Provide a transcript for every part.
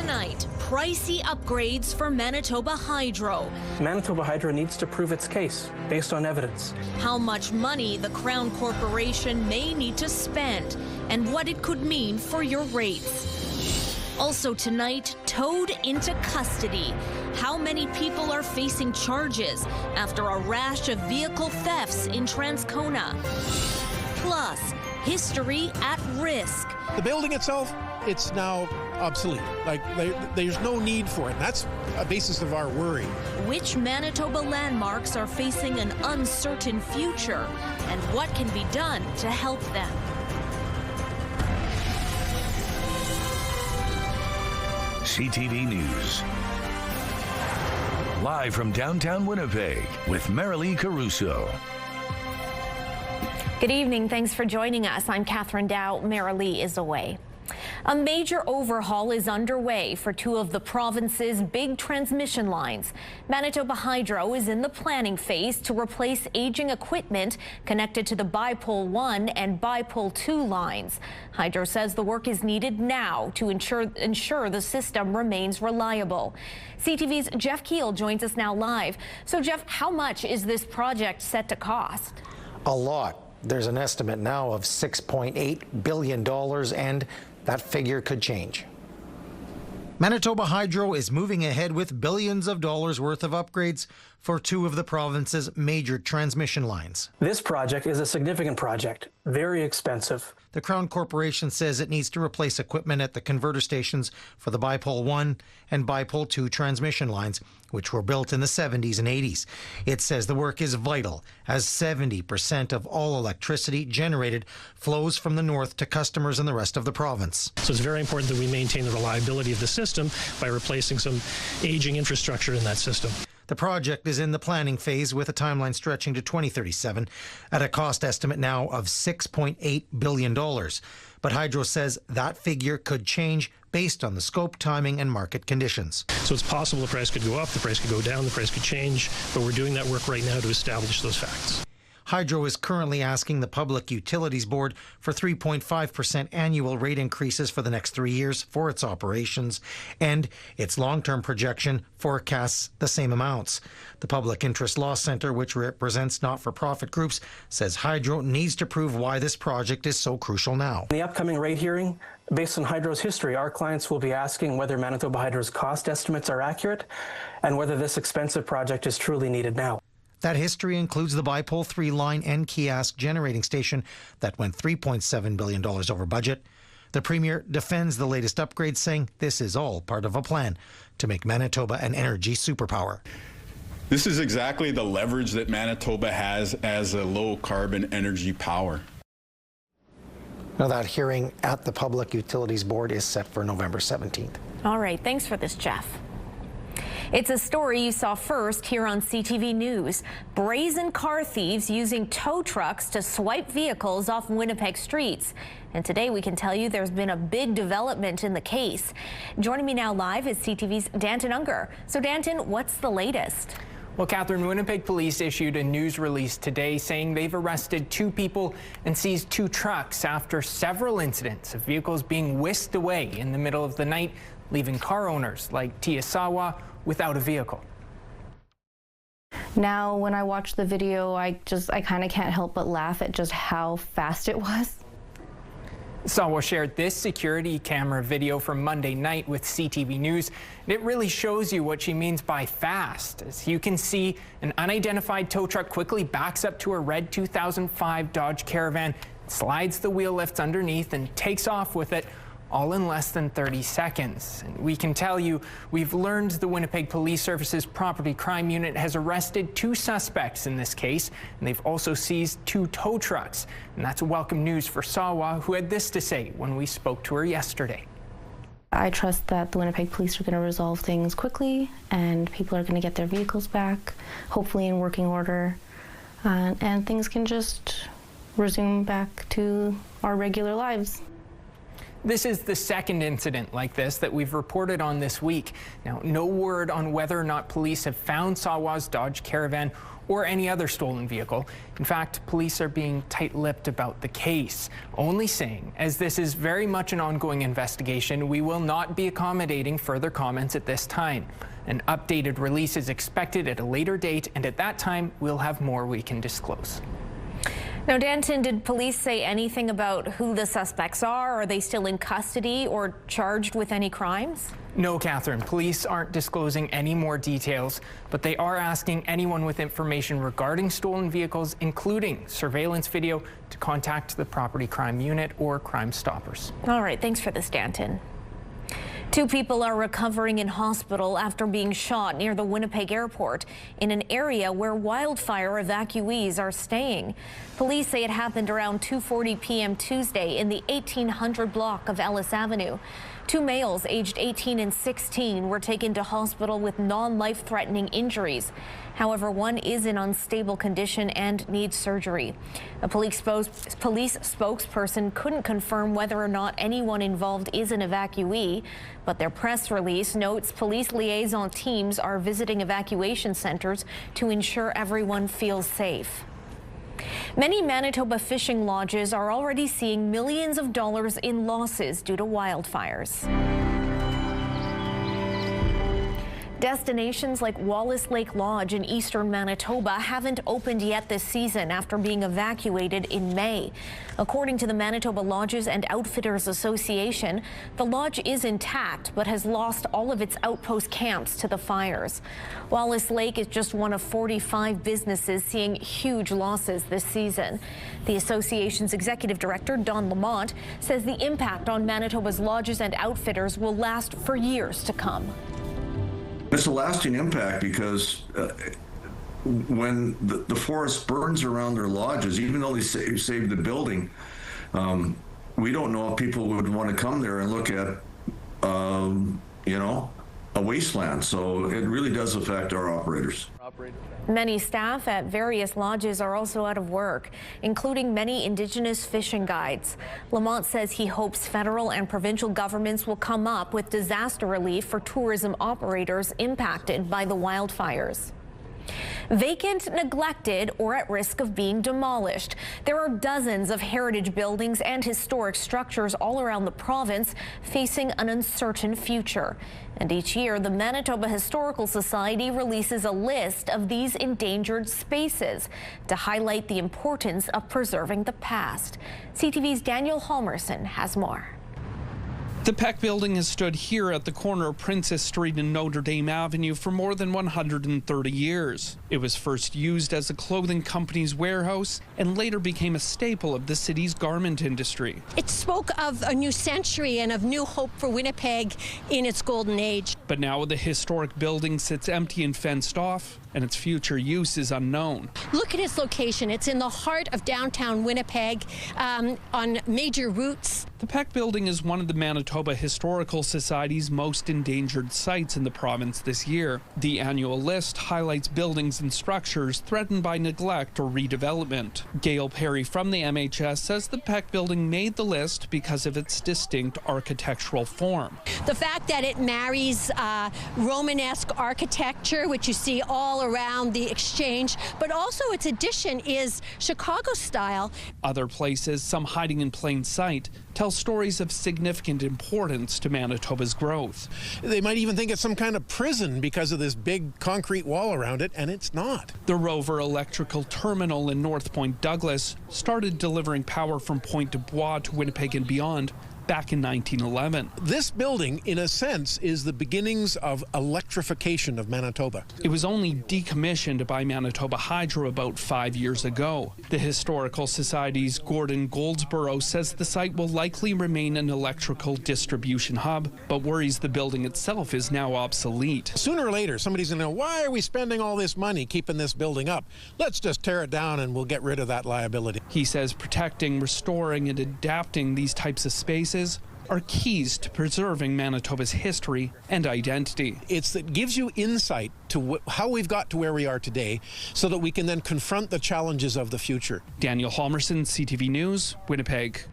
Tonight, pricey upgrades for Manitoba Hydro. Manitoba Hydro needs to prove its case based on evidence. How much money the Crown Corporation may need to spend and what it could mean for your rates. Also tonight, towed into custody. How many people are facing charges after a rash of vehicle thefts in Transcona? Plus, history at risk. The building itself, it's now obsolete. There's no need for it. And that's a basis of our worry. Which Manitoba landmarks are facing an uncertain future, and what can be done to help them? CTV News. Live from downtown Winnipeg with Marilee Caruso. Good evening. Thanks for joining us. I'm Catherine Dow. Marilee is away. A major overhaul is underway for two of the province's big transmission lines. Manitoba Hydro is in the planning phase to replace aging equipment connected to the Bipole 1 and Bipole 2 lines. Hydro says the work is needed now to ensure the system remains reliable. CTV's Jeff Keel joins us now live. So, Jeff, how much is this project set to cost? A lot. There's an estimate now of $6.8 billion, and that figure could change. Manitoba Hydro is moving ahead with billions of dollars worth of upgrades for two of the province's major transmission lines. This project is a significant project, very expensive. The Crown Corporation says it needs to replace equipment at the converter stations for the Bipole 1 and Bipole 2 transmission lines, which were built in the 70s and 80s. It says the work is vital, as 70% of all electricity generated flows from the north to customers in the rest of the province. So it's very important that we maintain the reliability of the system by replacing some aging infrastructure in that system. The project is in the planning phase with a timeline stretching to 2037 at a cost estimate now of $6.8 billion. But Hydro says that figure could change based on the scope, timing, and market conditions. So it's possible the price could go up, the price could go down, the price could change, but we're doing that work right now to establish those facts. Hydro is currently asking the Public Utilities Board for 3.5% annual rate increases for the next 3 years for its operations, and its long-term projection forecasts the same amounts. The Public Interest Law Centre, which represents not-for-profit groups, says Hydro needs to prove why this project is so crucial now. In the upcoming rate hearing, based on Hydro's history, our clients will be asking whether Manitoba Hydro's cost estimates are accurate and whether this expensive project is truly needed now. That history includes the Bipole 3 line and kiosk generating station that went $3.7 billion over budget. The Premier defends the latest upgrades, saying this is all part of a plan to make Manitoba an energy superpower. This is exactly the leverage that Manitoba has as a low-carbon energy power. Now, that hearing at the Public Utilities Board is set for November 17th. All right. Thanks for this, Jeff. It's a story you saw first here on CTV News. Brazen car thieves using tow trucks to swipe vehicles off Winnipeg streets. And today we can tell you there's been a big development in the case. Joining me now live is CTV's Danton Unger. So Danton, what's the latest? Well, Catherine, Winnipeg police issued a news release today saying they've arrested 2 people and seized 2 trucks after several incidents of vehicles being whisked away in the middle of the night, leaving car owners like Tia Sawa without a vehicle. Now, when I watch the video, I kind of can't help but laugh at just how fast it was. Sawa shared this security camera video from Monday night with CTV News. And it really shows you what she means by fast. As you can see, an unidentified tow truck quickly backs up to a red 2005 Dodge Caravan, slides the wheel lifts underneath, and takes off with it, all in less than 30 seconds. And we can tell you, we've learned the Winnipeg Police Service's Property Crime Unit has arrested 2 suspects in this case, and they've also seized 2 tow trucks. And that's welcome news for Sawa, who had this to say when we spoke to her yesterday. I trust that the Winnipeg police are going to resolve things quickly, and people are going to get their vehicles back, hopefully in working order, and things can just resume back to our regular lives. This is the second incident like this that we've reported on this week. Now, no word on whether or not police have found Sawa's Dodge Caravan or any other stolen vehicle. In fact, police are being tight-lipped about the case, only saying, as this is very much an ongoing investigation, we will not be accommodating further comments at this time. An updated release is expected at a later date, and at that time, we'll have more we can disclose. Now, Danton, did police say anything about who the suspects are? Are they still in custody or charged with any crimes? No, Catherine. Police aren't disclosing any more details, but they are asking anyone with information regarding stolen vehicles, including surveillance video, to contact the Property Crime Unit or Crime Stoppers. All right. Thanks for this, Danton. 2 people are recovering in hospital after being shot near the Winnipeg airport in an area where wildfire evacuees are staying. Police say it happened around 2:40 p.m. Tuesday in the 1800 block of Ellis Avenue. 2 males aged 18 and 16 were taken to hospital with non-life-threatening injuries. However, one is in unstable condition and needs surgery. A police spokesperson couldn't confirm whether or not anyone involved is an evacuee, but their press release notes police liaison teams are visiting evacuation centers to ensure everyone feels safe. Many Manitoba fishing lodges are already seeing millions of dollars in losses due to wildfires. Destinations like Wallace Lake Lodge in eastern Manitoba haven't opened yet this season after being evacuated in May. According to the Manitoba Lodges and Outfitters Association, the lodge is intact but has lost all of its outpost camps to the fires. Wallace Lake is just one of 45 businesses seeing huge losses this season. The association's executive director, Don Lamont, says the impact on Manitoba's lodges and outfitters will last for years to come. It's a lasting impact because when the forest burns around their lodges, even though they saved the building, we don't know if people would want to come there and look at, a wasteland. So it really does affect our operators. Many staff at various lodges are also out of work, including many Indigenous fishing guides. Lamont says he hopes federal and provincial governments will come up with disaster relief for tourism operators impacted by the wildfires. Vacant, neglected, or at risk of being demolished. There are dozens of heritage buildings and historic structures all around the province facing an uncertain future. And each year, the Manitoba Historical Society releases a list of these endangered spaces to highlight the importance of preserving the past. CTV's Daniel Halmerson has more. The Peck Building has stood here at the corner of Princess Street and Notre Dame Avenue for more than 130 years. It was first used as a clothing company's warehouse and later became a staple of the city's garment industry. It spoke of a new century and of new hope for Winnipeg in its golden age. But now the historic building sits empty and fenced off, and its future use is unknown. Look at its location. It's in the heart of downtown Winnipeg on major routes. The Peck Building is one of the Manitoba Historical Society's most endangered sites in the province this year. The annual list highlights buildings and structures threatened by neglect or redevelopment. Gail Perry from the MHS says the Peck Building made the list because of its distinct architectural form. The fact that it marries Romanesque architecture, which you see all around the exchange, but also its addition is Chicago style. Other places, some hiding in plain sight, tell stories of significant importance to Manitoba's growth. They might even think it's some kind of prison because of this big concrete wall around it, and it's not. The Rover Electrical Terminal in North Point Douglas started delivering power from Point du Bois to Winnipeg and beyond back in 1911. This building, in a sense, is the beginnings of electrification of Manitoba. It was only decommissioned by Manitoba Hydro about 5 years ago. The Historical Society's Gordon Goldsborough says the site will likely remain an electrical distribution hub, but worries the building itself is now obsolete. Sooner or later, somebody's going to know, why are we spending all this money keeping this building up? Let's just tear it down and we'll get rid of that liability. He says protecting, restoring, and adapting these types of spaces are keys to preserving Manitoba's history and identity. It gives you insight to how we've got to where we are today so that we can then confront the challenges of the future. Daniel Halmerson, CTV News, Winnipeg.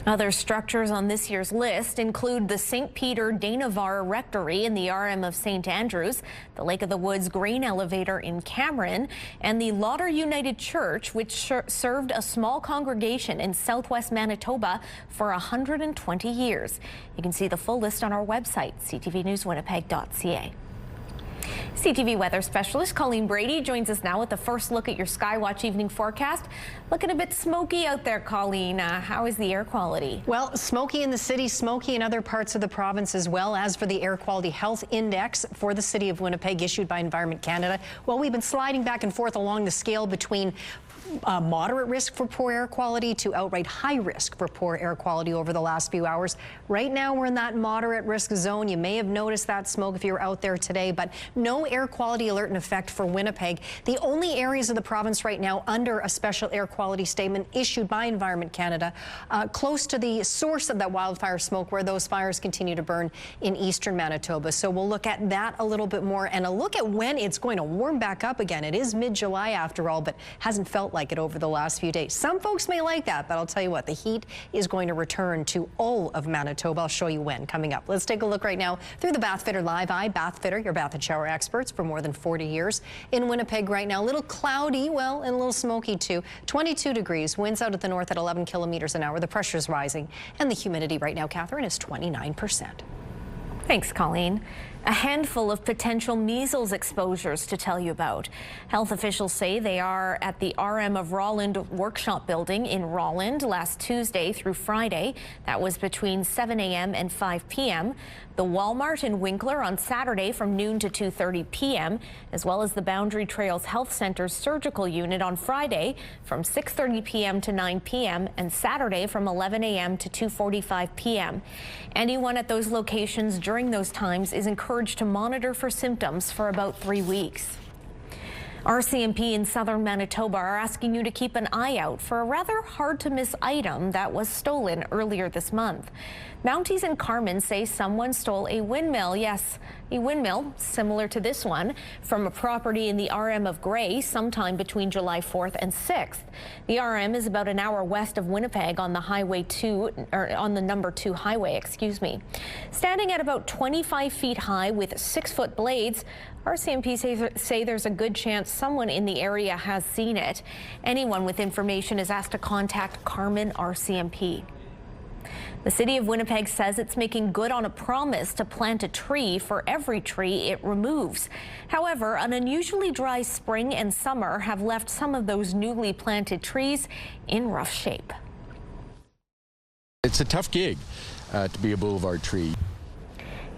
Other structures on this year's list include the St. Peter Dainavar Rectory in the RM of St. Andrews, the Lake of the Woods Grain Elevator in Cameron, and the Lauder United Church, which served a small congregation in southwest Manitoba for 120 years. You can see the full list on our website, ctvnewswinnipeg.ca. CTV weather specialist Colleen Brady joins us now with the first look at your Skywatch evening forecast. Looking a bit smoky out there, Colleen. How is the air quality? Well, smoky in the city, smoky in other parts of the province as well. As for the Air Quality Health Index for the city of Winnipeg issued by Environment Canada, well, we've been sliding back and forth along the scale between moderate risk for poor air quality to outright high risk for poor air quality over the last few hours. Right now, we're in that moderate risk zone. You may have noticed that smoke if you were out there today, but no air quality alert in effect for Winnipeg. The only areas of the province right now under a special air quality statement issued by Environment Canada, close to the source of that wildfire smoke where those fires continue to burn in eastern Manitoba. So we'll look at that a little bit more and a look at when it's going to warm back up again. It is mid-July after all, but hasn't felt like it over the last few days. Some folks may like that, but I'll tell you what, the heat is going to return to all of Manitoba. I'll show you when coming up. Let's take a look right now through the Bathfitter Live Eye. Bathfitter, your bath and shower experts for more than 40 years. In Winnipeg right now, a little cloudy, well, and a little smoky too. 22 degrees, winds out at the north at 11 kilometers an hour. The pressure's rising, and the humidity right now, Catherine, is 29%. Thanks, Colleen. A handful of potential measles exposures to tell you about. Health officials say they are at the RM of Rolland workshop building in Rolland last Tuesday through Friday. That was between 7 a.m. and 5 p.m. The Walmart in Winkler on Saturday from noon to 2:30 p.m., as well as the Boundary Trails Health Center's surgical unit on Friday from 6:30 p.m. to 9 p.m. and Saturday from 11 a.m. to 2:45 p.m. Anyone at those locations during those times is encouraged to monitor for symptoms for about 3 weeks. RCMP in southern Manitoba are asking you to keep an eye out for a rather hard-to-miss item that was stolen earlier this month. Mounties in Carman say someone stole a windmill, yes, a windmill similar to this one, from a property in the RM of Gray sometime between July 4th and 6th. The RM is about an hour west of Winnipeg on the Highway 2, or on the number 2 highway, Standing at about 25 feet high with 6-foot blades, RCMP say there's a good chance someone in the area has seen it. Anyone with information is asked to contact Carman RCMP. The city of Winnipeg says it's making good on a promise to plant a tree for every tree it removes. However, an unusually dry spring and summer have left some of those newly planted trees in rough shape. It's a tough gig to be a boulevard tree.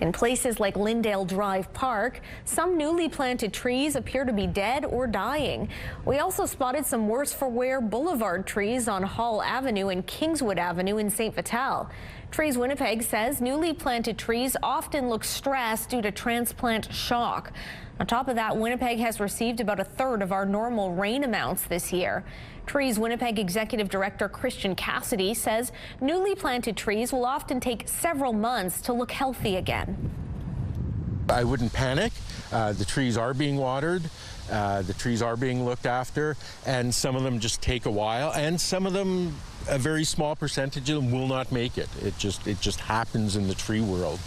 In places like Lyndale Drive Park, some newly planted trees appear to be dead or dying. We also spotted some worse for wear boulevard trees on Hall Avenue and Kingswood Avenue in St. Vital. Trees Winnipeg says newly planted trees often look stressed due to transplant shock. On top of that, Winnipeg has received about a third of our normal rain amounts this year. Trees Winnipeg Executive Director Christian Cassidy says newly planted trees will often take several months to look healthy again. I wouldn't panic. The trees are being watered. The trees are being looked after, and some of them just take a while, and some of them, a very small percentage of them, will not make it. It just happens in the tree world.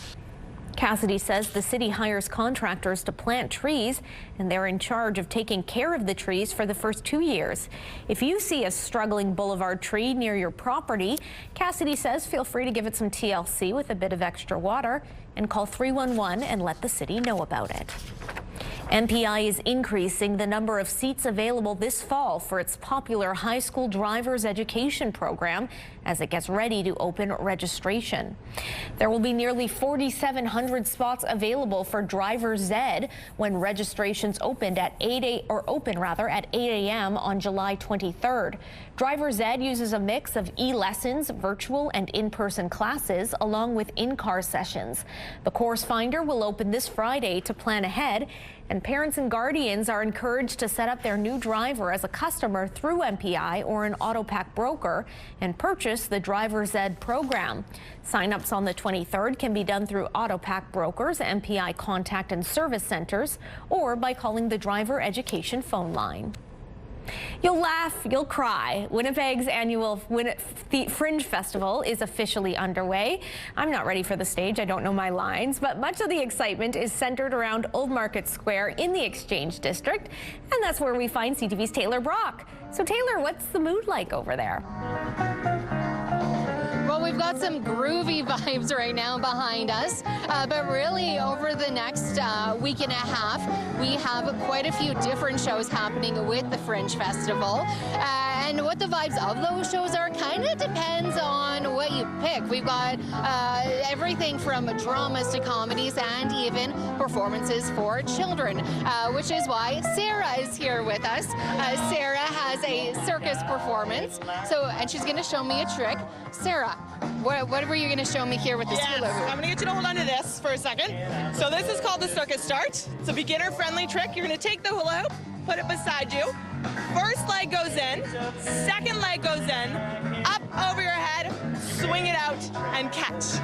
Cassidy says the city hires contractors to plant trees, and they're in charge of taking care of the trees for the first 2 years. If you see a struggling boulevard tree near your property, Cassidy says feel free to give it some TLC with a bit of extra water and call 311 and let the city know about it. MPI is increasing the number of seats available this fall for its popular high school driver's education program as it gets ready to open registration. There will be nearly 4,700 spots available for Driver's Ed when registrations open at 8 a.m. on July 23rd. Driver's Ed uses a mix of e-lessons, virtual and in-person classes, along with in-car sessions. The course finder will open this Friday to plan ahead, and parents and guardians are encouraged to set up their new driver as a customer through MPI or an AutoPack broker and purchase the Driver's Ed program. Sign-ups on the 23rd can be done through AutoPack brokers, MPI contact and service centers, or by calling the driver education phone line. You'll laugh, you'll cry. Winnipeg's annual Fringe Festival is officially underway. I'm not ready for the stage, I don't know my lines, but much of the excitement is centered around Old Market Square in the Exchange District, and that's where we find CTV's Taylor Brock. So Taylor, what's the mood like over there? Well, we've got some groovy vibes right now behind us, but really over the next week and a half, we have quite a few different shows happening with the Fringe Festival. And what the vibes of those shows are kind of depends on what you pick. We've got everything from dramas to comedies and even performances for children, which is why Sarah is here with us. Sarah has a circus performance, and she's going to show me a trick. Sarah, what were you going to show me here with this hula hoop? I'm going to get you to hold on to this for a second. So this is called the circus start. It's a beginner-friendly trick. You're going to take the hula hoop, put it beside you. First leg goes in, second leg goes in, up over your head, swing it out, and catch.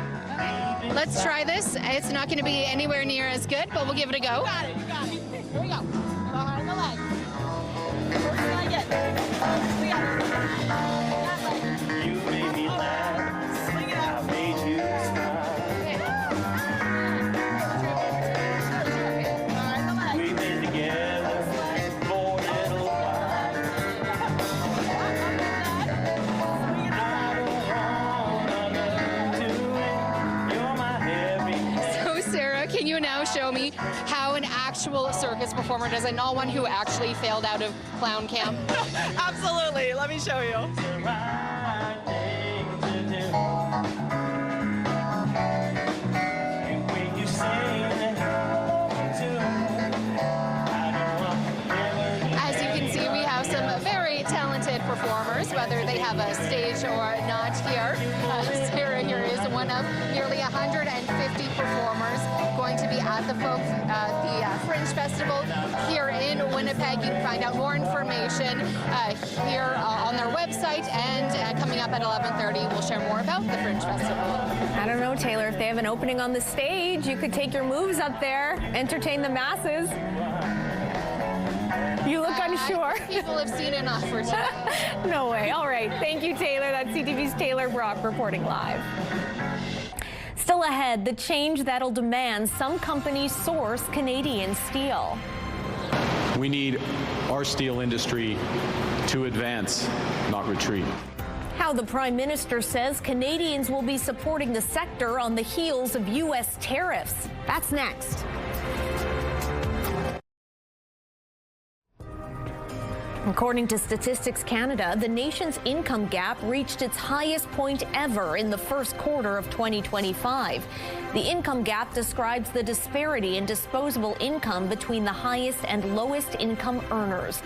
Let's try this. It's not going to be anywhere near as good, but we'll give it a go. You got it, you got it. Here we go. Behind the leg. First leg in. We got it. That leg. You made me laugh. Swing it out. I made you smile. Behind the leg. We've been together for a little while. I don't wanna do it. You're my happy. So Sarah, can you now show me how an actual circus performer does it, not one who actually failed out of clown camp? Absolutely. Let me show you. As you can see, we have some very talented performers, whether they have a stage or not here. Sarah here is one of nearly 150 performers going to be at the Fringe Festival here in Winnipeg. You can find out more information here on their website, and coming up at 11:30, we'll share more about the Fringe Festival. I don't know, Taylor, if they have an opening on the stage, you could take your moves up there, entertain the masses. You look unsure. People have seen enough for today. No way. All right. Thank you, Taylor. That's CTV's Taylor Brock reporting live. Still ahead, the change that'll demand some companies source Canadian steel. We need our steel industry to advance, not retreat. How the Prime Minister says Canadians will be supporting the sector on the heels of U.S. tariffs. That's next. According to Statistics Canada, the nation's income gap reached its highest point ever in the first quarter of 2025. The income gap describes the disparity in disposable income between the highest and lowest income earners.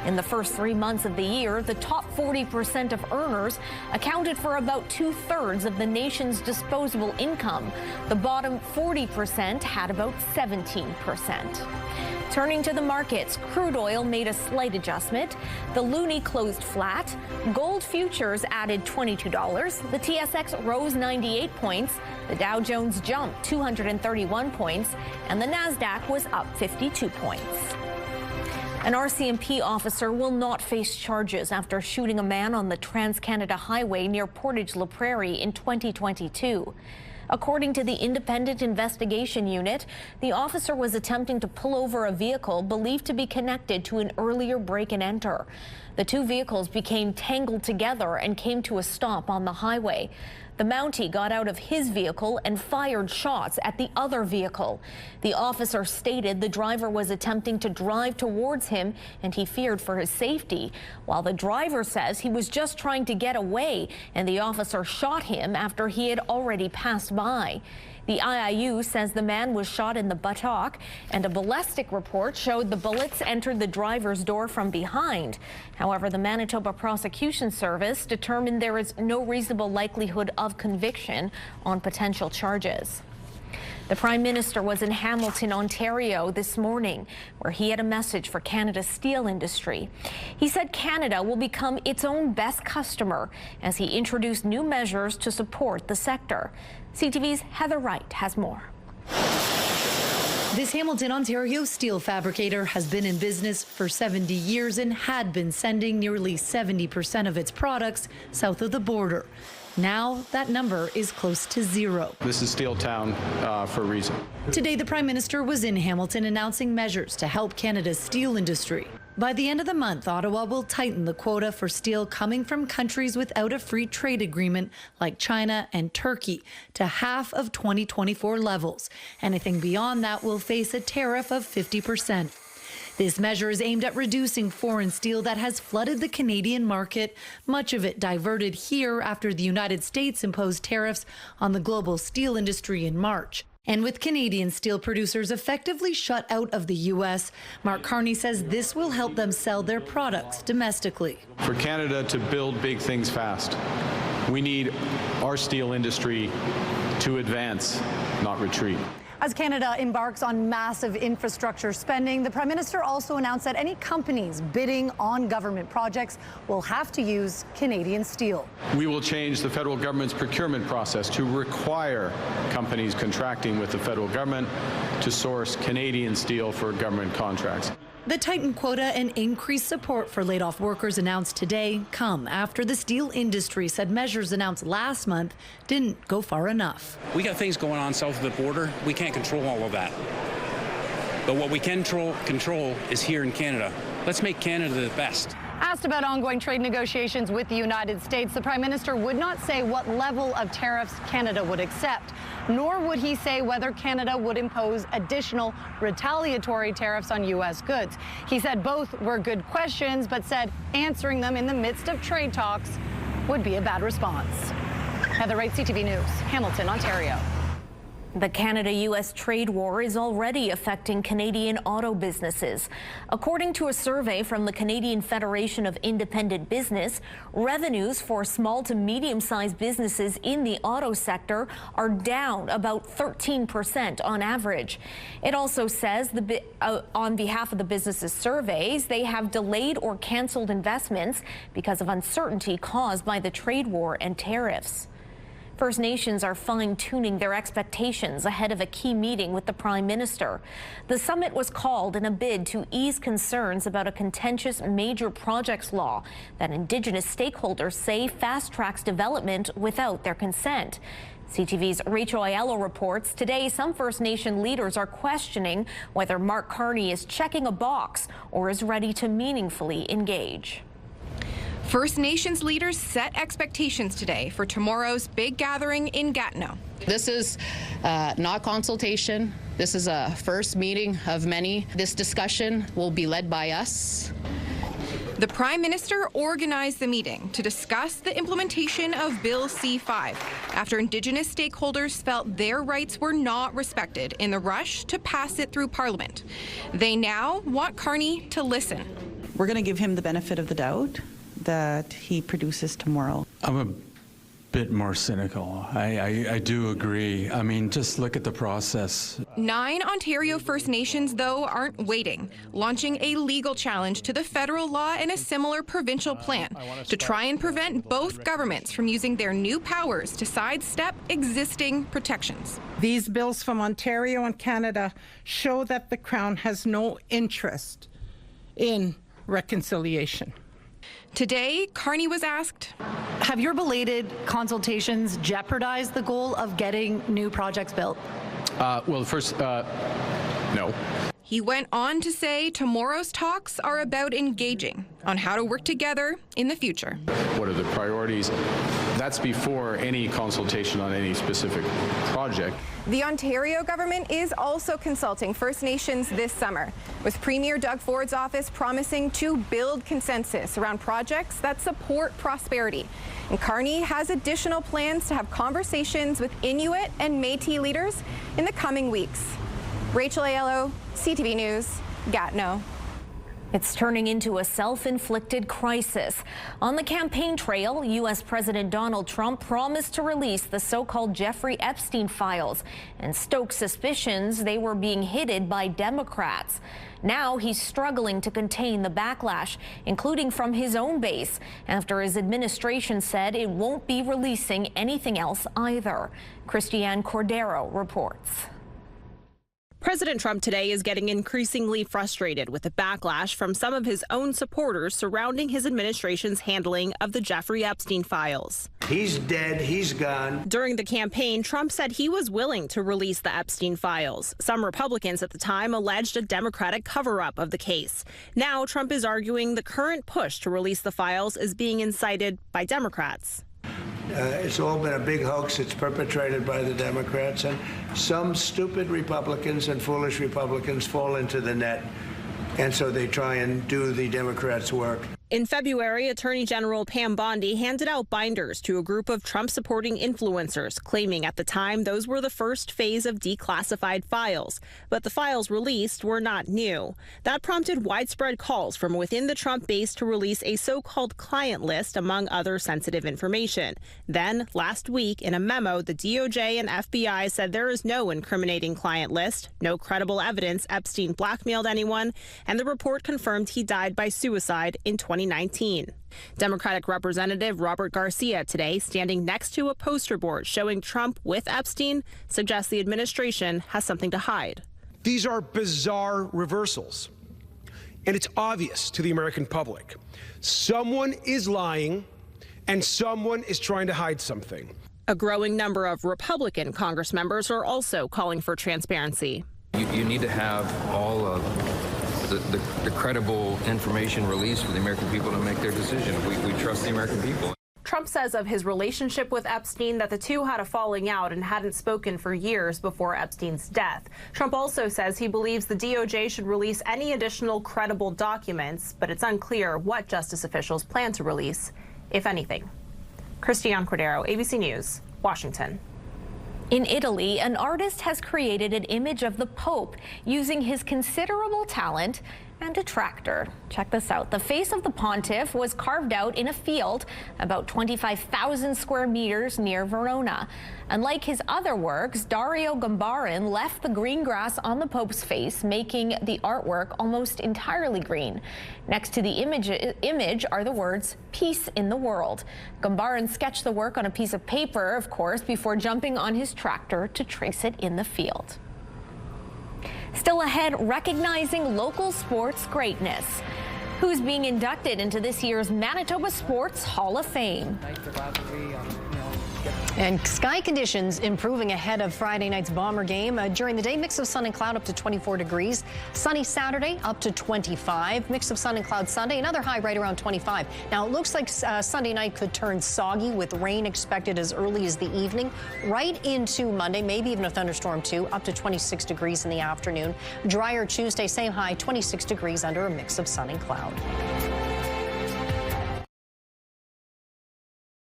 In the first 3 months of the year, the top 40% of earners accounted for about 2/3 of the nation's disposable income. The bottom 40% had about 17%. Turning to the markets, crude oil made a slight adjustment. The loonie closed flat. Gold futures added $22. The TSX rose 98 points. The Dow Jones jumped 231 points. And the Nasdaq was up 52 points. An RCMP officer will not face charges after shooting a man on the Trans-Canada Highway near Portage-La Prairie in 2022. According to the Independent Investigation Unit, the officer was attempting to pull over a vehicle believed to be connected to an earlier break and enter. The two vehicles became tangled together and came to a stop on the highway. The Mountie got out of his vehicle and fired shots at the other vehicle. The officer stated the driver was attempting to drive towards him and he feared for his safety, while the driver says he was just trying to get away and the officer shot him after he had already passed by. The IIU says the man was shot in the buttock, and a ballistic report showed the bullets entered the driver's door from behind. However, the Manitoba Prosecution Service determined there is no reasonable likelihood of conviction on potential charges. The Prime Minister was in Hamilton, Ontario this morning, where he had a message for Canada's steel industry. He said Canada will become its own best customer as he introduced new measures to support the sector. CTV's Heather Wright has more. This Hamilton, Ontario steel fabricator has been in business for 70 years and had been sending nearly 70% of its products south of the border. Now that number is close to zero. This is Steel Town for a reason. Today, the Prime Minister was in Hamilton announcing measures to help Canada's steel industry. By the end of the month, Ottawa will tighten the quota for steel coming from countries without a free trade agreement like China and Turkey to half of 2024 levels. Anything beyond that will face a tariff of 50%. This measure is aimed at reducing foreign steel that has flooded the Canadian market, much of it diverted here after the United States imposed tariffs on the global steel industry in March. And with Canadian steel producers effectively shut out of the U.S., Mark Carney says this will help them sell their products domestically. For Canada to build big things fast, we need our steel industry to advance, not retreat. As Canada embarks on massive infrastructure spending, the Prime Minister also announced that any companies bidding on government projects will have to use Canadian steel. We will change the federal government's procurement process to require companies contracting with the federal government to source Canadian steel for government contracts. The tightened quota and increased support for laid-off workers announced today come after the steel industry said measures announced last month didn't go far enough. We got things going on south of the border. We can't control all of that. But what we can control is here in Canada. Let's make Canada the best. Asked about ongoing trade negotiations with the United States, the Prime Minister would not say what level of tariffs Canada would accept, nor would he say whether Canada would impose additional retaliatory tariffs on U.S. goods. He said both were good questions, but said answering them in the midst of trade talks would be a bad response. Heather Wright, CTV News, Hamilton, Ontario. The Canada-U.S. trade war is already affecting Canadian auto businesses. According to a survey from the Canadian Federation of Independent Business, revenues for small to medium-sized businesses in the auto sector are down about 13% on average. It also says on behalf of the businesses surveys, they have delayed or canceled investments because of uncertainty caused by the trade war and tariffs. First Nations are fine-tuning their expectations ahead of a key meeting with the Prime Minister. The summit was called in a bid to ease concerns about a contentious major projects law that Indigenous stakeholders say fast-tracks development without their consent. CTV's Rachel Aiello reports today some First Nation leaders are questioning whether Mark Carney is checking a box or is ready to meaningfully engage. First Nations leaders set expectations today for tomorrow's big gathering in Gatineau. This is not consultation. This is a first meeting of many. This discussion will be led by us. The Prime Minister organized the meeting to discuss the implementation of Bill C-5 after Indigenous stakeholders felt their rights were not respected in the rush to pass it through Parliament. They now want Carney to listen. We're going to give him the benefit of the doubt that he produces tomorrow. I'm a bit more cynical. I do agree. I mean, just look at the process. 9 Ontario First Nations, though, aren't waiting, launching a legal challenge to the federal law and a similar provincial plan to try and prevent both governments from using their new powers to sidestep existing protections. These bills from Ontario and Canada show that the Crown has no interest in reconciliation. Today, Carney was asked, have your belated consultations jeopardized the goal of getting new projects built? Well, first, no. He went on to say tomorrow's talks are about engaging on how to work together in the future. What are the priorities? That's before any consultation on any specific project. The Ontario government is also consulting First Nations this summer, with Premier Doug Ford's office promising to build consensus around projects that support prosperity. And Carney has additional plans to have conversations with Inuit and Métis leaders in the coming weeks. Rachel Aiello, CTV News, Gatineau. It's turning into a self-inflicted crisis. On the campaign trail, U.S. President Donald Trump promised to release the so-called Jeffrey Epstein files and stoke suspicions they were being hidden by Democrats. Now he's struggling to contain the backlash, including from his own base, after his administration said it won't be releasing anything else either. Christiane Cordero reports. President Trump today is getting increasingly frustrated with the backlash from some of his own supporters surrounding his administration's handling of the Jeffrey Epstein files. He's dead. He's gone. During the campaign, Trump said he was willing to release the Epstein files. Some Republicans at the time alleged a Democratic cover-up of the case. Now, Trump is arguing the current push to release the files is being incited by Democrats. It's all been a big hoax. It's perpetrated by the Democrats, and some stupid Republicans and foolish Republicans fall into the net, and so they try and do the Democrats' work. In February, Attorney General Pam Bondi handed out binders to a group of Trump-supporting influencers, claiming at the time those were the first phase of declassified files. But the files released were not new. That prompted widespread calls from within the Trump base to release a so-called client list, among other sensitive information. Then, last week, in a memo, the DOJ and FBI said there is no incriminating client list, no credible evidence Epstein blackmailed anyone, and the report confirmed he died by suicide in 2019. Democratic Representative Robert Garcia today, standing next to a poster board showing Trump with Epstein, suggests the administration has something to hide. These are bizarre reversals, and it's obvious to the American public. Someone is lying, and someone is trying to hide something. A growing number of Republican Congress members are also calling for transparency. You need to have all of the credible information released for the American people to make their decision. We trust the American people. Trump says of his relationship with Epstein that the two had a falling out and hadn't spoken for years before Epstein's death. Trump also says he believes the DOJ should release any additional credible documents, but it's unclear what justice officials plan to release, if anything. Christiane Cordero, ABC News, Washington. In Italy, an artist has created an image of the Pope using his considerable talent and a tractor. Check this out. The face of the pontiff was carved out in a field about 25,000 square meters near Verona. Unlike his other works, Dario Gambarin left the green grass on the Pope's face, making the artwork almost entirely green. Next to the image are the words, "Peace in the World." Gambarin sketched the work on a piece of paper, of course, before jumping on his tractor to trace it in the field. Still ahead, recognizing local sports greatness. Who's being inducted into this year's Manitoba Sports Hall of Fame? And sky conditions improving ahead of Friday night's Bomber game. During the day, mix of sun and cloud up to 24 degrees. Sunny Saturday up to 25. Mix of sun and cloud Sunday, another high right around 25. Now, it looks like Sunday night could turn soggy with rain expected as early as the evening. Right into Monday, maybe even a thunderstorm too, up to 26 degrees in the afternoon. Drier Tuesday, same high, 26 degrees under a mix of sun and cloud.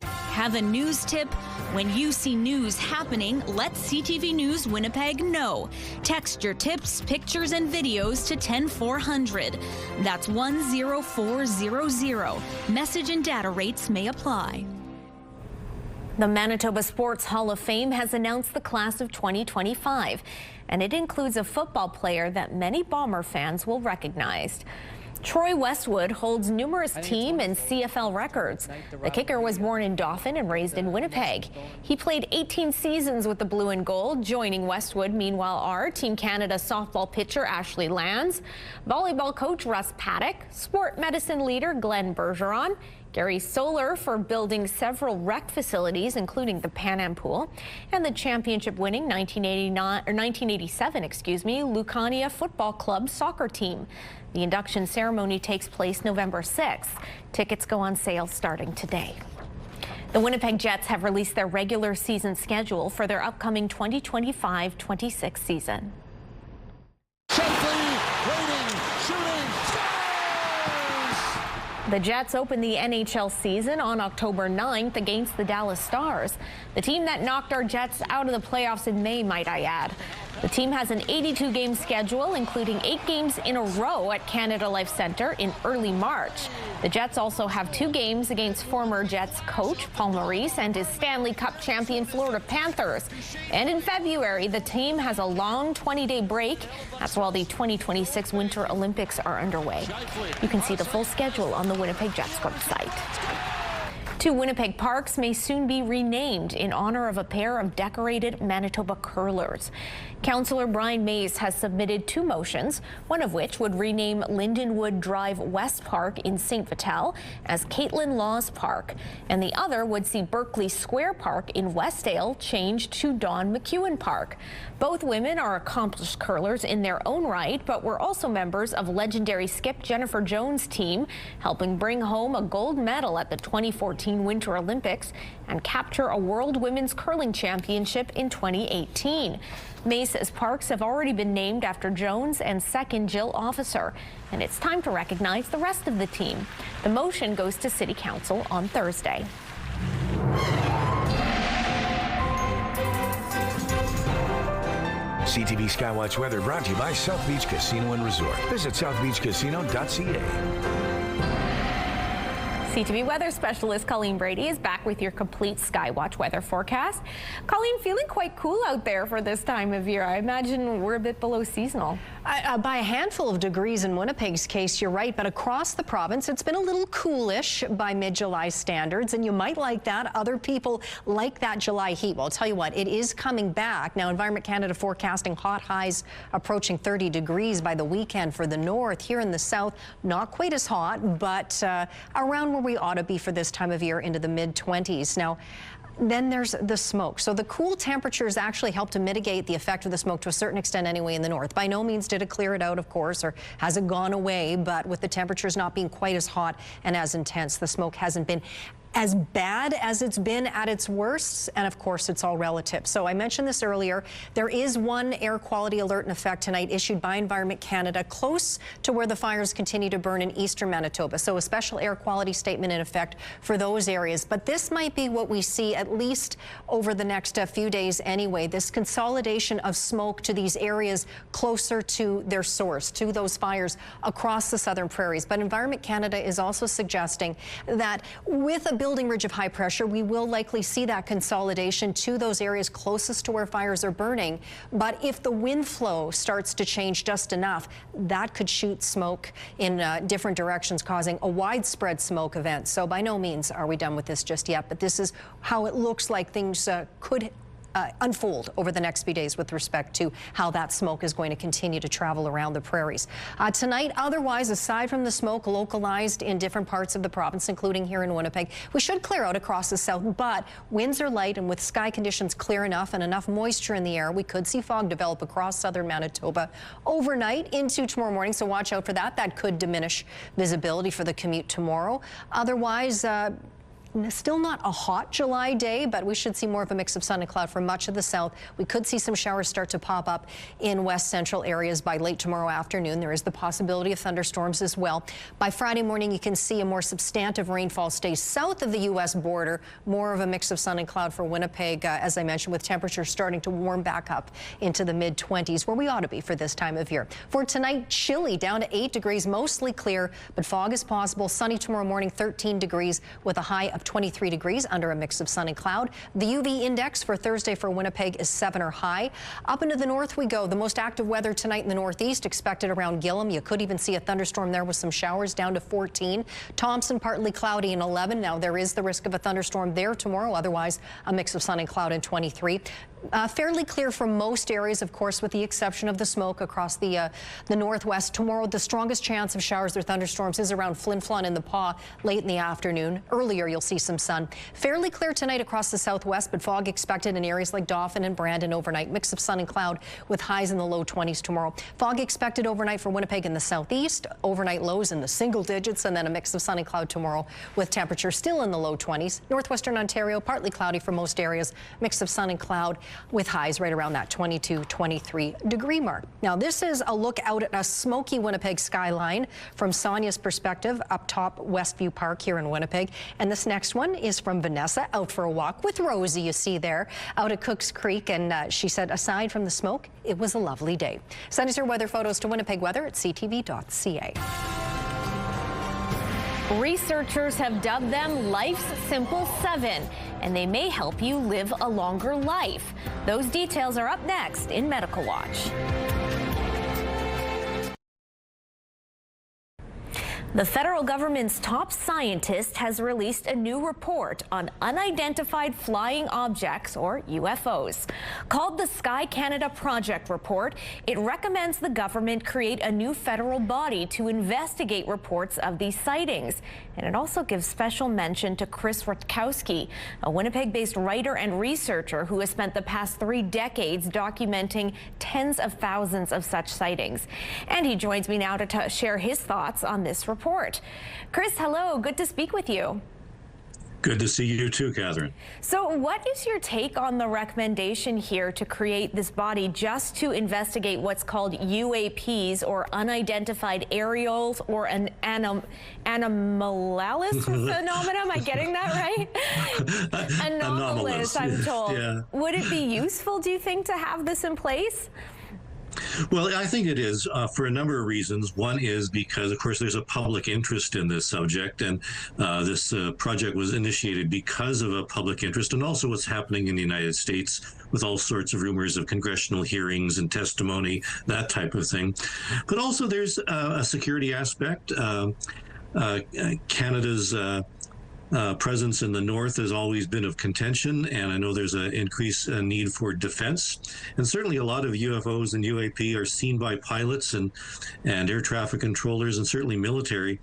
Have a news tip? When you see news happening, let CTV News Winnipeg know. Text your tips, pictures, and videos to 10400. That's 10400. Message and data rates may apply. The Manitoba Sports Hall of Fame has announced the class of 2025, and it includes a football player that many Bomber fans will recognize. Troy Westwood holds numerous team and CFL records. The kicker was born in Dauphin and raised in Winnipeg. He played 18 seasons with the Blue and Gold. Joining Westwood, meanwhile, are Team Canada softball pitcher Ashley Lands, volleyball coach Russ Paddock, sport medicine leader Glenn Bergeron, Gary Soler for building several rec facilities, including the Pan Am Pool, and the championship-winning 1987 Lucania Football Club soccer team. The induction ceremony takes place November 6th. Tickets go on sale starting today. The Winnipeg Jets have released their regular season schedule for their upcoming 2025-26 season. The Jets open the NHL season on October 9th against the Dallas Stars, the team that knocked our Jets out of the playoffs in May, might I add. The team has an 82-game schedule, including 8 games in a row at Canada Life Centre in early March. The Jets also have 2 games against former Jets coach Paul Maurice and his Stanley Cup champion Florida Panthers. And in February, the team has a long 20-day break. That's while the 2026 Winter Olympics are underway. You can see the full schedule on the Winnipeg Jets website. Two Winnipeg parks may soon be renamed in honor of a pair of decorated Manitoba curlers. Councillor Brian Mays has submitted two motions, one of which would rename Lindenwood Drive West Park in St. Vital as Caitlin Laws Park, and the other would see Berkeley Square Park in Westdale changed to Don McEwen Park. Both women are accomplished curlers in their own right, but were also members of legendary skip Jennifer Jones' team, helping bring home a gold medal at the 2014 Winter Olympics and capture a World Women's Curling Championship in 2018. Mays says parks have already been named after Jones and second Jill Officer, and it's time to recognize the rest of the team. The motion goes to City Council on Thursday. CTV Skywatch Weather brought to you by South Beach Casino and Resort. Visit southbeachcasino.ca. CTV weather specialist Colleen Brady is back with your complete Skywatch weather forecast. Colleen, feeling quite cool out there for this time of year. I imagine we're a bit below seasonal. By a handful of degrees in Winnipeg's case, you're right, but across the province, it's been a little coolish by mid-July standards, and you might like that. Other people like that July heat. Well, I'll tell you what, it is coming back. Now, Environment Canada forecasting hot highs approaching 30 degrees by the weekend for the north. Here in the south, not quite as hot, but around where we ought to be for this time of year, into the mid-20s. Now, then there's the smoke. So the cool temperatures actually help to mitigate the effect of the smoke to a certain extent anyway in the north. By no means did it clear it out, of course, or has it gone away, but with the temperatures not being quite as hot and as intense, the smoke hasn't been as bad as it's been at its worst, and of course it's all relative. So I mentioned this earlier, there is one air quality alert in effect tonight issued by Environment Canada close to where the fires continue to burn in eastern Manitoba. So a special air quality statement in effect for those areas. But this might be what we see at least over the next few days anyway, this consolidation of smoke to these areas closer to their source, to those fires across the southern prairies. But Environment Canada is also suggesting that with a building ridge of high pressure, we will likely see that consolidation to those areas closest to where fires are burning. But if the wind flow starts to change just enough, that could shoot smoke in different directions, causing a widespread smoke event. So by no means are we done with this just yet, but this is how it looks like things could unfold over the next few days with respect to how that smoke is going to continue to travel around the prairies. Tonight, otherwise, aside from the smoke localized in different parts of the province, including here in Winnipeg, we should clear out across the south, but winds are light, and with sky conditions clear enough and enough moisture in the air, we could see fog develop across southern Manitoba overnight into tomorrow morning, so watch out for that. That could diminish visibility for the commute tomorrow. Otherwise, still not a hot July day, but we should see more of a mix of sun and cloud for much of the south. We could see some showers start to pop up in west central areas by late tomorrow afternoon. There is the possibility of thunderstorms as well. By Friday morning, you can see a more substantive rainfall stays south of the U.S. border. More of a mix of sun and cloud for Winnipeg, as I mentioned, with temperatures starting to warm back up into the mid-20s, where we ought to be for this time of year. For tonight, chilly, down to 8 degrees, mostly clear, but fog is possible. Sunny tomorrow morning, 13 degrees with a high of 23 degrees under a mix of sun and cloud. The UV index for Thursday for Winnipeg is 7 or high. Up into the north we go. The most active weather tonight in the northeast expected around Gillam. You could even see a thunderstorm there with some showers, down to 14. Thompson partly cloudy and 11. Now there is the risk of a thunderstorm there tomorrow. Otherwise a mix of sun and cloud and 23. Fairly clear from most areas, of course, with the exception of the smoke across the northwest. Tomorrow, the strongest chance of showers or thunderstorms is around Flin Flon and the Paw late in the afternoon. Earlier, you'll see some sun. Fairly clear tonight across the southwest, but fog expected in areas like Dauphin and Brandon overnight. Mix of sun and cloud with highs in the low 20s tomorrow. Fog expected overnight for Winnipeg in the southeast. Overnight lows in the single digits, and then a mix of sun and cloud tomorrow with temperatures still in the low 20s. Northwestern Ontario, partly cloudy for most areas. Mix of sun and cloud with highs right around that 22-23 degree mark. Now, this is a look out at a smoky Winnipeg skyline from Sonia's perspective up top Westview Park here in Winnipeg. And this next one is from Vanessa, out for a walk with Rosie, you see there, out at Cooks Creek. And she said, aside from the smoke, it was a lovely day. Send us your weather photos to Winnipeg Weather at ctv.ca. Researchers have dubbed them Life's Simple 7, and they may help you live a longer life. Those details are up next in Medical Watch. The federal government's top scientist has released a new report on unidentified flying objects, or UFOs. Called the Sky Canada Project Report, it recommends the government create a new federal body to investigate reports of these sightings. And it also gives special mention to Chris Rutkowski, a Winnipeg-based writer and researcher who has spent the past 3 decades documenting tens of thousands of such sightings. And he joins me now to share his thoughts on this report. Chris, hello. Good to speak with you. Good to see you too, Catherine. So what is your take on the recommendation here to create this body just to investigate what's called UAPs, or unidentified aerials, or an anomalous phenomenon? Am I getting that right? Anomalous, I'm told. Yeah. Would it be useful, do you think, to have this in place? Well, I think it is for a number of reasons. One is because, of course, there's a public interest in this subject, and this project was initiated because of a public interest, and also what's happening in the United States with all sorts of rumors of congressional hearings and testimony, that type of thing. But also there's a security aspect. Canada's presence in the north has always been of contention, and I know there's an increased need for defense. And certainly a lot of UFOs and UAP are seen by pilots and air traffic controllers, and certainly military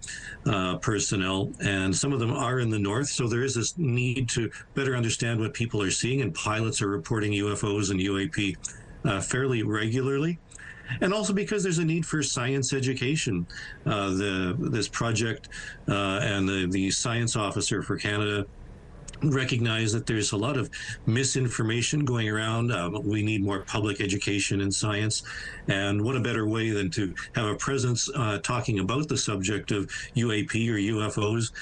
personnel, and some of them are in the north. So there is this need to better understand what people are seeing, and pilots are reporting UFOs and UAP fairly regularly. And also because there's a need for science education. This project and the science officer for Canada recognize that there's a lot of misinformation going around. We need more public education in science. And what a better way than to have a presence talking about the subject of UAP or UFOs,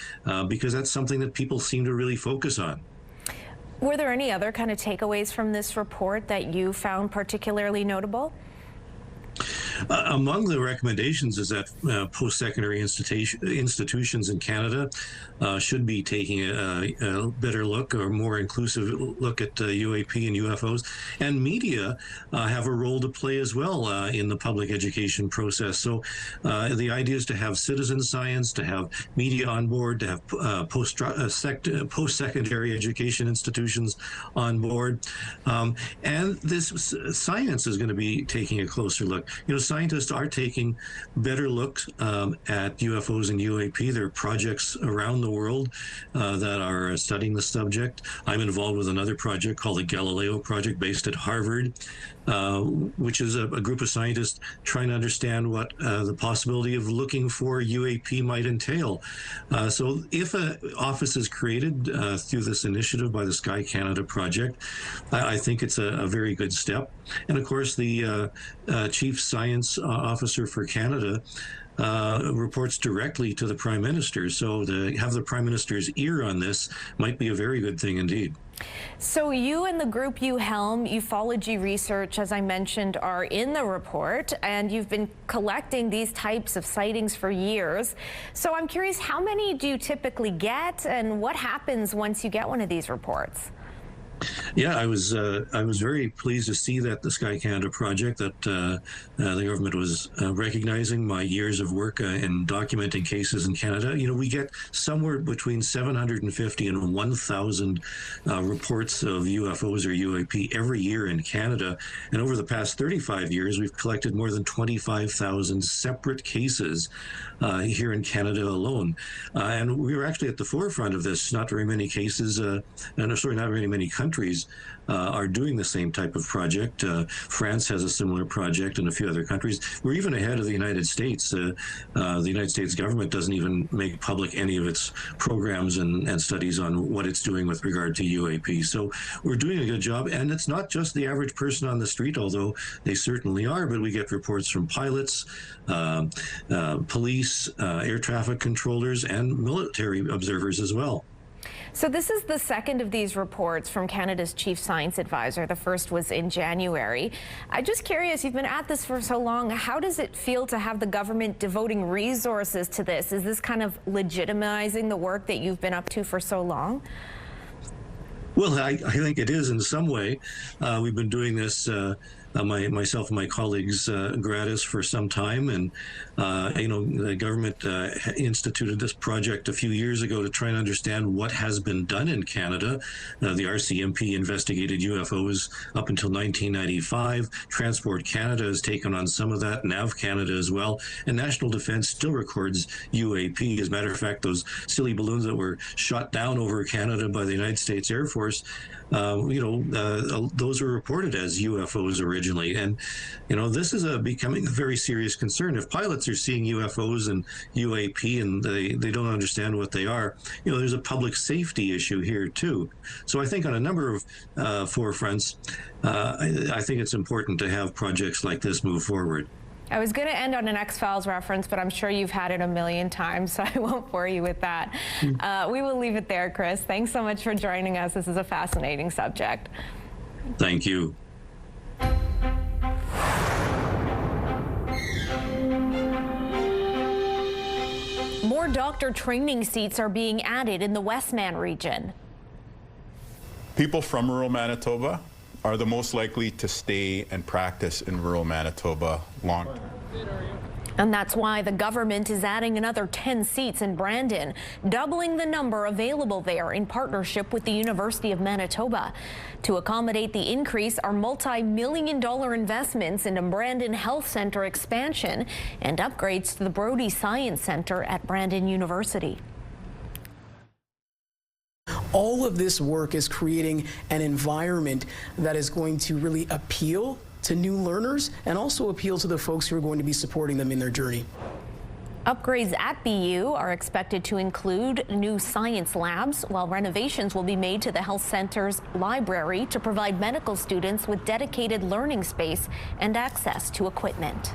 because that's something that people seem to really focus on. Were there any other kind of takeaways from this report that you found particularly notable? Among the recommendations is that post-secondary institutions in Canada should be taking a better look, or more inclusive look, at UAP and UFOs. And media have a role to play as well in the public education process. So the idea is to have citizen science, to have media on board, to have post-secondary education institutions on board. And this science is going to be taking a closer look. You know, scientists are taking better looks at UFOs and UAP. There are projects around the world that are studying the subject. I'm involved with another project called the Galileo Project, based at Harvard, which is a group of scientists trying to understand what the possibility of looking for UAP might entail. So if an office is created through this initiative by the Sky Canada Project, I think it's a very good step. And of course, the Chief Science Officer for Canada reports directly to the Prime Minister. So to have the Prime Minister's ear on this might be a very good thing indeed. So you and the group you helm, ufology research, as I mentioned, are in the report, and you've been collecting these types of sightings for years. So I'm curious, how many do you typically get, and what happens once you get one of these reports? Yeah, I was very pleased to see that the Sky Canada Project, that the government was recognizing my years of work in documenting cases in Canada. You know, we get somewhere between 750 and 1,000 reports of UFOs or UAP every year in Canada. And over the past 35 years, we've collected more than 25,000 separate cases here in Canada alone. And we were actually at the forefront of this. Not very many cases, not very many countries are doing the same type of project. France has a similar project, and a few other countries. We're even ahead of the United States. The United States government doesn't even make public any of its programs and studies on what it's doing with regard to UAP. So we're doing a good job, and it's not just the average person on the street, although they certainly are, but we get reports from pilots, police, air traffic controllers, and military observers as well. So this is the second of these reports from Canada's Chief Science Advisor. The first was in January. I'm just curious, you've been at this for so long. How does it feel to have the government devoting resources to this? Is this kind of legitimizing the work that you've been up to for so long? Well, I think it is in some way. We've been doing this myself and my colleagues gratis for some time, and the government instituted this project a few years ago to try and understand what has been done in Canada. The RCMP investigated UFOs up until 1995. Transport Canada has taken on some of that, NAV Canada as well, and National Defence still records UAP. As a matter of fact, those silly balloons that were shot down over Canada by the United States Air Force, those were reported as UFOs originally. And, this is becoming a very serious concern. If pilots are seeing UFOs and UAP and they don't understand what they are, there's a public safety issue here too. So I think on a number of forefronts, I think it's important to have projects like this move forward. I was going to end on an X-Files reference, but I'm sure you've had it a million times, so I won't bore you with that. We will leave it there, Chris. Thanks so much for joining us. This is a fascinating subject. Thank you. More doctor training seats are being added in the Westman region. People from rural Manitoba are the most likely to stay and practice in rural Manitoba long term. And that's why the government is adding another 10 seats in Brandon, doubling the number available there in partnership with the University of Manitoba. To accommodate the increase are multi-million-dollar investments into Brandon Health Center expansion and upgrades to the Brody Science Center at Brandon University. All of this work is creating an environment that is going to really appeal to new learners and also appeal to the folks who are going to be supporting them in their journey. Upgrades at BU are expected to include new science labs, while renovations will be made to the health center's library to provide medical students with dedicated learning space and access to equipment.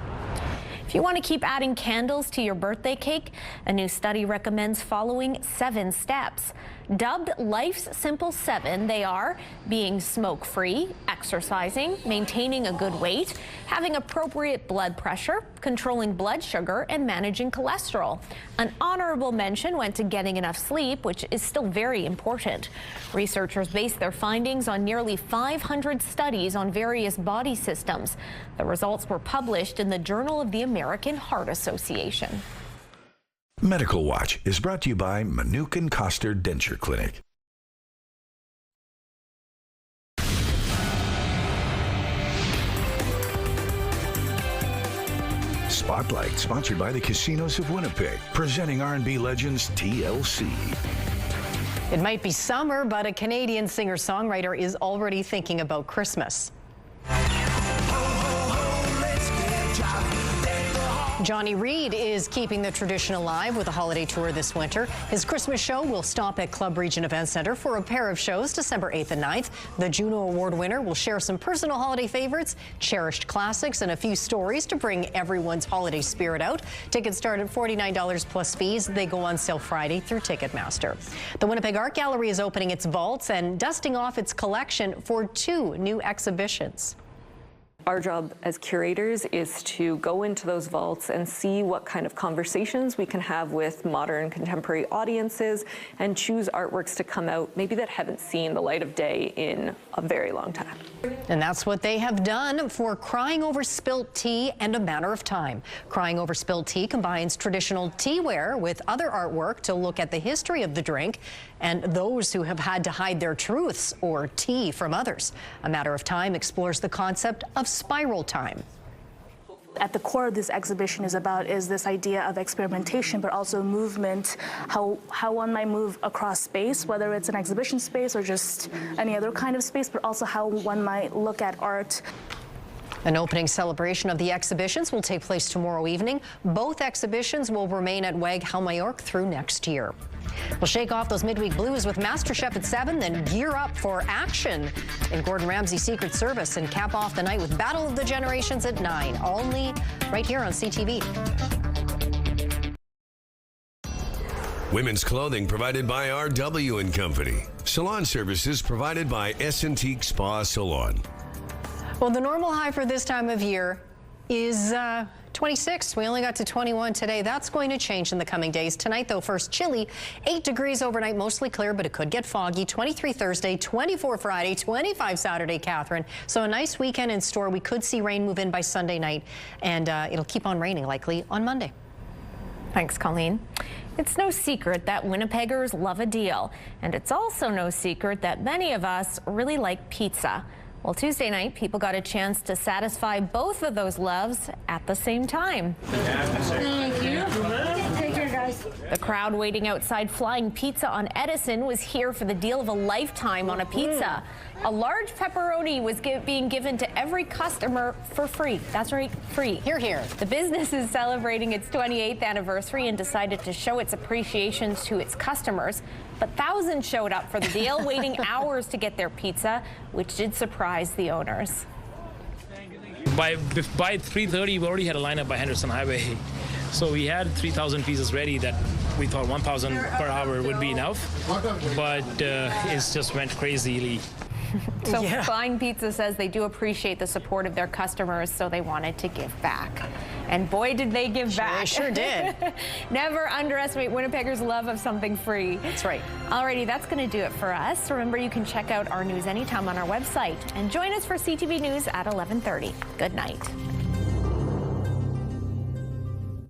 If you want to keep adding candles to your birthday cake, a new study recommends following 7 steps. Dubbed Life's Simple 7, they are being smoke-free, exercising, maintaining a good weight, having appropriate blood pressure, controlling blood sugar, and managing cholesterol. An honorable mention went to getting enough sleep, which is still very important. Researchers based their findings on nearly 500 studies on various body systems. The results were published in the Journal of the American Heart Association. Medical Watch is brought to you by Manukin Koster Denture Clinic. Spotlight, sponsored by the Casinos of Winnipeg, presenting R&B legends TLC. It might be summer, but a Canadian singer-songwriter is already thinking about Christmas. Johnny Reid is keeping the tradition alive with a holiday tour this winter. His Christmas show will stop at Club Region Event Center for a pair of shows December 8th and 9th. The Juno Award winner will share some personal holiday favorites, cherished classics, and a few stories to bring everyone's holiday spirit out. Tickets start at $49 plus fees. They go on sale Friday through Ticketmaster. The Winnipeg Art Gallery is opening its vaults and dusting off its collection for 2 new exhibitions. Our job as curators is to go into those vaults and see what kind of conversations we can have with modern contemporary audiences and choose artworks to come out maybe that haven't seen the light of day in a very long time. And that's what they have done for Crying Over Spilt Tea and A Manner of Time. Crying Over Spilt Tea combines traditional teaware with other artwork to look at the history of the drink and those who have had to hide their truths or tea from others. A Matter of Time explores the concept of spiral time. At the core of this exhibition is this idea of experimentation, but also movement, how one might move across space, whether it's an exhibition space or just any other kind of space, but also how one might look at art. An opening celebration of the exhibitions will take place tomorrow evening. Both exhibitions will remain at WAG Helmayork through next year. We'll shake off those midweek blues with MasterChef at 7, then gear up for action in Gordon Ramsay's Secret Service and cap off the night with Battle of the Generations at 9, only right here on CTV. Women's clothing provided by RW & Company. Salon services provided by S&T Spa Salon. Well, the normal high for this time of year is 26. We only got to 21 today. That's going to change in the coming days. Tonight, though, first chilly. 8 degrees overnight, mostly clear, but it could get foggy. 23 Thursday, 24 Friday, 25 Saturday, Catherine. So a nice weekend in store. We could see rain move in by Sunday night, and it'll keep on raining likely on Monday. Thanks, Colleen. It's no secret that Winnipeggers love a deal, and it's also no secret that many of us really like pizza. Well, Tuesday night, people got a chance to satisfy both of those loves at the same time. Thank you. Take care, guys. The crowd waiting outside Flying Pizza on Edison was here for the deal of a lifetime on a pizza. A large pepperoni was being given to every customer for free. That's right, free. Hear, hear. The business is celebrating its 28th anniversary and decided to show its appreciation to its customers. But thousands showed up for the deal, waiting hours to get their pizza, which did surprise the owners. By 3:30, we already had a lineup by Henderson Highway. So we had 3,000 pieces ready that we thought 1,000 per hour would be enough, but it just went crazily. So Flying Pizza says they do appreciate the support of their customers, so they wanted to give back. And boy, did they give back. They sure did. Never underestimate Winnipeggers' love of something free. That's right. Alrighty, that's going to do it for us. Remember, you can check out our news anytime on our website. And join us for CTV News at 11:30. Good night.